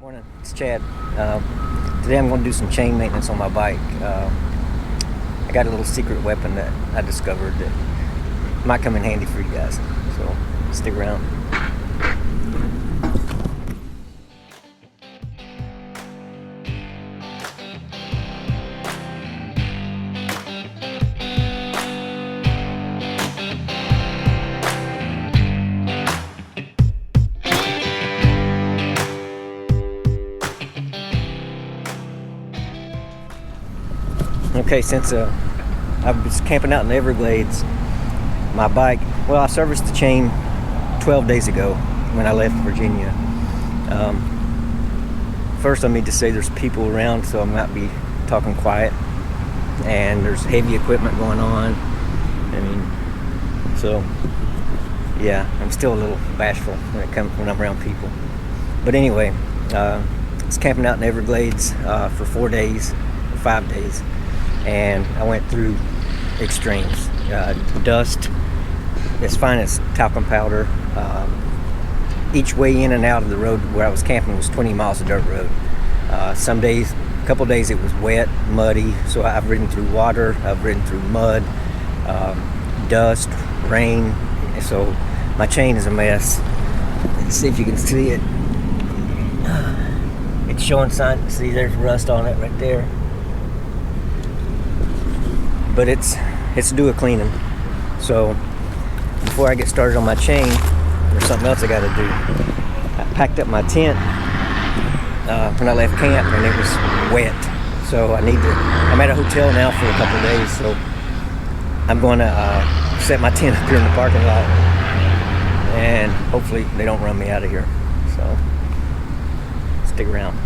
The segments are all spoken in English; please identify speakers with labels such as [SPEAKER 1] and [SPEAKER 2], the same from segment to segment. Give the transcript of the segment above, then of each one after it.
[SPEAKER 1] Morning, it's Chad. Today I'm going to do some chain maintenance on my bike. I got a little secret weapon that I discovered that might come in handy for you guys, so stick around. Okay, since I was camping out in the Everglades, my bike, well, I serviced the chain 12 days ago when I left Virginia. First, I need to say there's people around, so I might be talking quiet, and there's heavy equipment going on. So yeah, I'm still a little bashful when I'm around people. But anyway, I was camping out in the Everglades for 4 days, 5 days. And I went through extremes. Dust as fine as talcum powder. Each way in and out of the road where I was camping was 20 miles of dirt road. Some days, a couple days it was wet, muddy, so I've ridden through water, I've ridden through mud, dust, rain, so my chain is a mess. Let's see if you can see it. It's showing signs. See, there's rust on it right there. But it's due a cleaning. So before I get started on my chain, there's something else I got to do. I packed up my tent when I left camp, and it was wet. So I'm at a hotel now for a couple of days, so I'm going to set my tent up here in the parking lot, and hopefully they don't run me out of here. So stick around.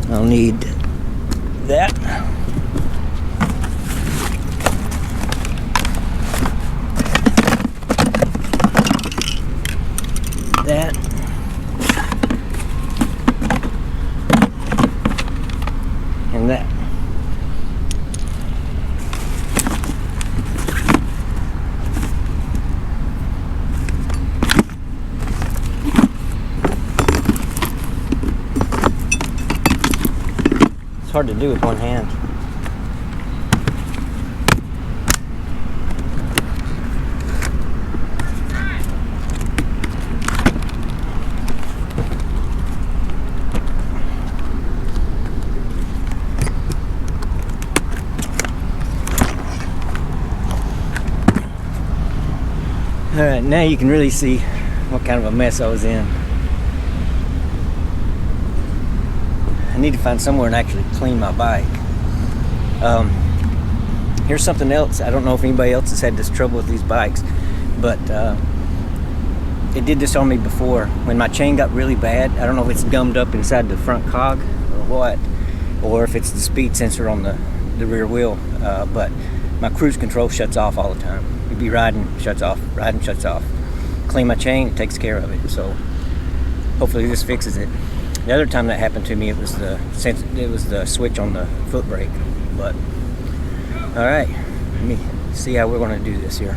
[SPEAKER 1] I'll need that. That. And that. Hard to do with one hand. Alright, now you can really see what kind of a mess I was in. I need to find somewhere and actually clean my bike. Here's something else. I don't know if anybody else has had this trouble with these bikes, but it did this on me before. When my chain got really bad, I don't know if it's gummed up inside the front cog or what, or if it's the speed sensor on the rear wheel, but my cruise control shuts off all the time. You'd be riding, shuts off, riding, shuts off. Clean my chain, it takes care of it. So hopefully this fixes it. The other time that happened to me, it was the switch on the foot brake. But all right, let me see how we're going to do this here.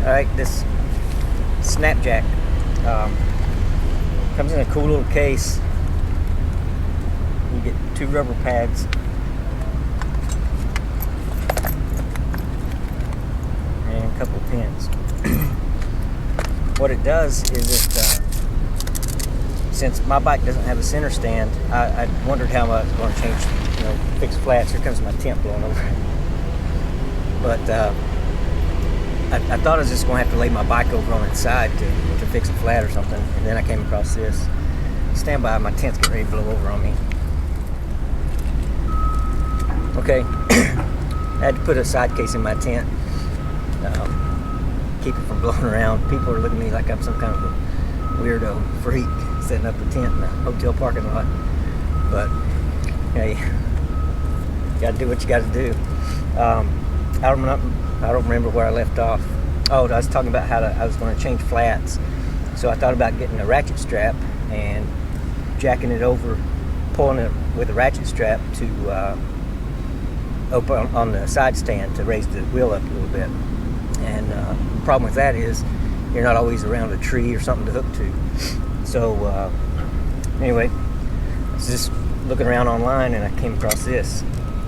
[SPEAKER 1] All right, this snapjack comes in a cool little case. You get 2 rubber pads and a couple of pins. What it does is since my bike doesn't have a center stand, I wondered how I was going to change, fix flats. Here comes my tent blowing over. But I thought I was just going to have to lay my bike over on its side to fix a flat or something. And then I came across this. Stand by, my tent's getting ready to blow over on me. Okay, I had to put a side case in my tent. Keep it from blowing around. People are looking at me like I'm some kind of a weirdo freak setting up a tent in a hotel parking lot. But hey, you gotta do what you gotta do. I don't remember where I left off. Oh, I was talking about how I was going to change flats. So I thought about getting a ratchet strap and jacking it over, pulling it with a ratchet strap to open on the side stand to raise the wheel up a little bit. And the problem with that is you're not always around a tree or something to hook to. So anyway, I was just looking around online and I came across this.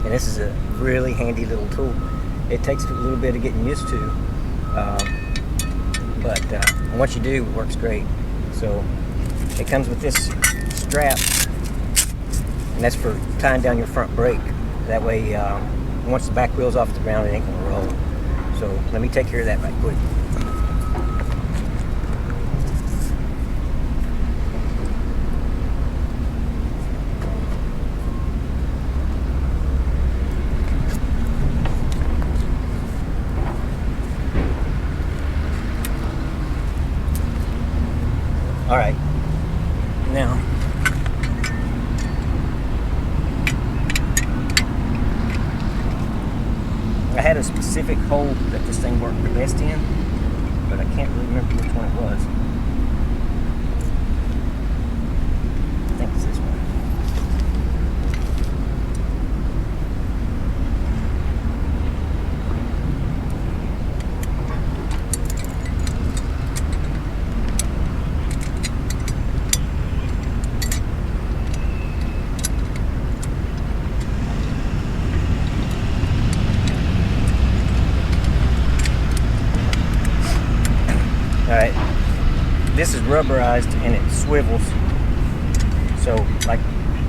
[SPEAKER 1] And this is a really handy little tool. It takes a little bit of getting used to, but once you do, it works great. So it comes with this strap, and that's for tying down your front brake. That way, once the back wheel's off the ground, it ain't gonna roll. So let me take care of that right quick. All right, now I had a specific hole that this thing worked the best in, but I can't really remember which one it was. I think it's this one. Alright, this is rubberized and it swivels, so like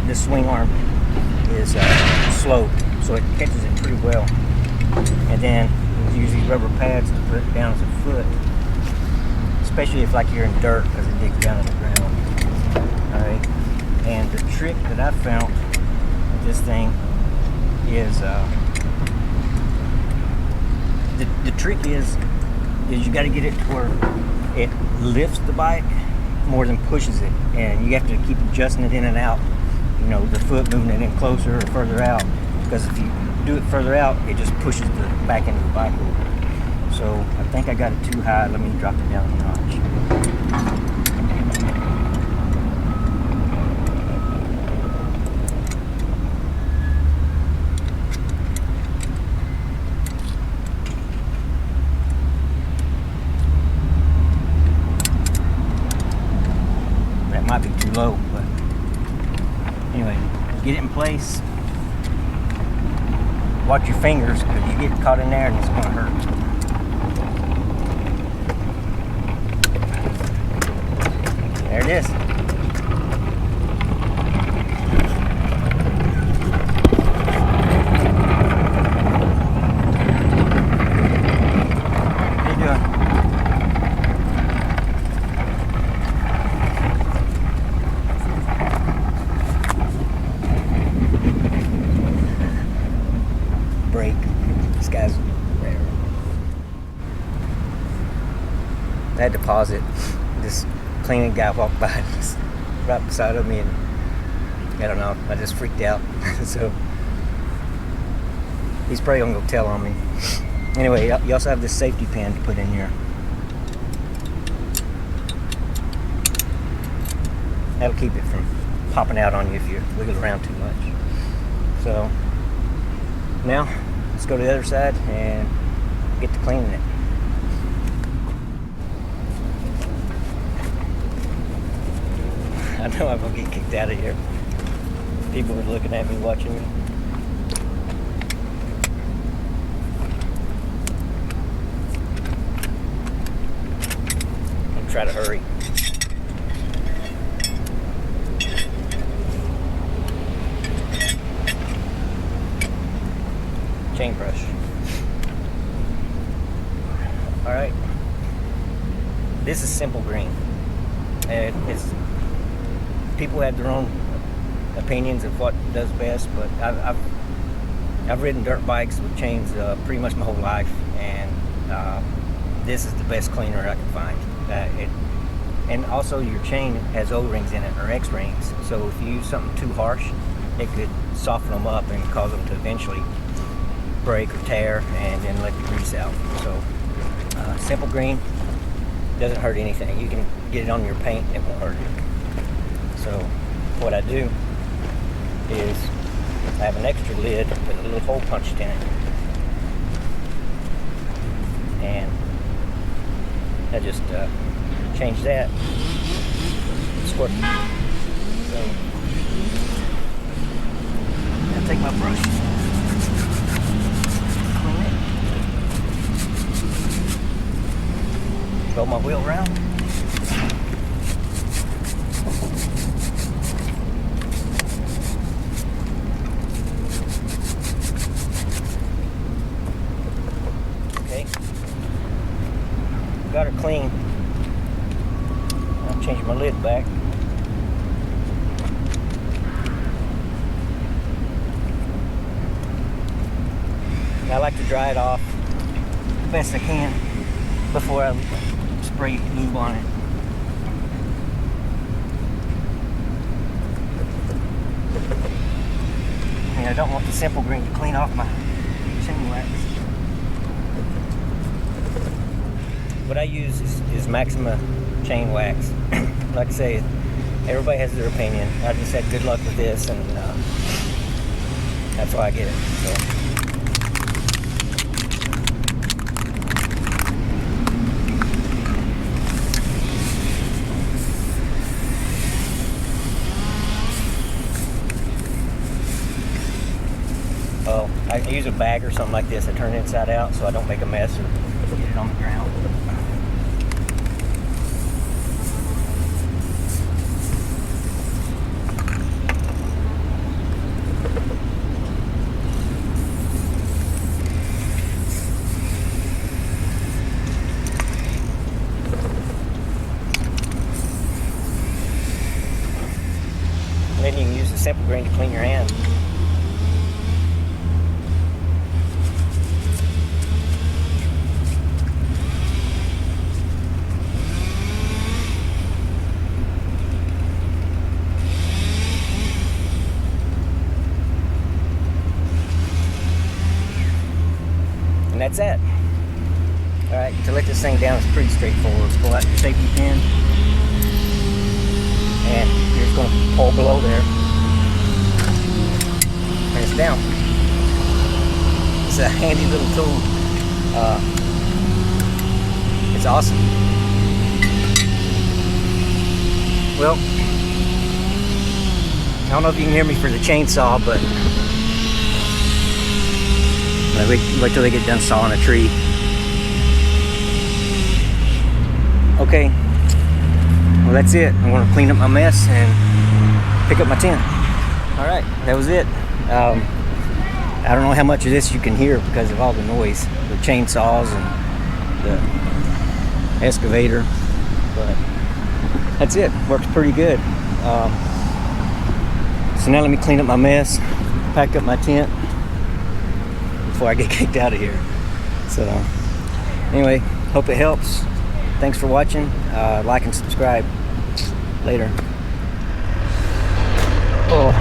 [SPEAKER 1] this swing arm is sloped, so it catches it pretty well. And then you use these rubber pads to put it down as a foot, especially if like you're in dirt, because it digs down in the ground. Alright, and the trick that I found with this thing is the trick is you got to get it to where it lifts the bike more than pushes it, and you have to keep adjusting it in and out, you know, the foot moving it in closer or further out, because if you do it further out, it just pushes the back end of the bike over. So I think I got it too high. Let me drop it down a notch. Might be too low, but anyway, get it in place. Watch your fingers, because you get caught in there and it's going to hurt. There it is. How you doing? Brake. This guy's rare. I had to pause it. This cleaning guy walked by just right beside of me, and I don't know, I just freaked out. So he's probably gonna go tell on me. Anyway, you also have this safety pin to put in here. That'll keep it from popping out on you if you wiggle around too much. So now, let's go to the other side and get to cleaning it. I know I'm gonna get kicked out of here. People are looking at me, watching me. I'm trying to hurry. Chain brush. Alright. This is simple green. And people have their own opinions of what does best, but I've ridden dirt bikes with chains pretty much my whole life, and this is the best cleaner I can find. And also your chain has O-rings in it, or X-rings, so if you use something too harsh, it could soften them up and cause them to eventually break or tear and then let the grease out. So simple green doesn't hurt anything. You can get it on your paint, it won't hurt you. So what I do is I have an extra lid with a little hole punched in it, and I just change that, squirt. So I take my brush, clean it, roll my wheel around. Okay, got her clean. I'll change my lid back. I like to dry it off the best I can before I spray lube on it. And I don't want the simple green to clean off my chain wax. What I use is Maxima chain wax. Like I say, everybody has their opinion. I just had good luck with this, and that's why I get it. So. Well, I use a bag or something like this. I turn it inside out so I don't make a mess or get it on the ground. And then you can use the simple green to clean your hand. And that's it. Alright, to let this thing down is pretty straightforward. Pull out your safety pin, and you're just going to pull below there, and it's down. It's a handy little tool. It's awesome. Well, I don't know if you can hear me for the chainsaw, but wait till they get done sawing a tree. Okay, well that's it. I'm going to clean up my mess and pick up my tent. Alright, that was it. I don't know how much of this you can hear because of all the noise, the chainsaws and the excavator, but that's it. Works pretty good. So now let me clean up my mess, pack up my tent before I get kicked out of here. So anyway, hope it helps. Thanks for watching. Like and subscribe. Later. Oh.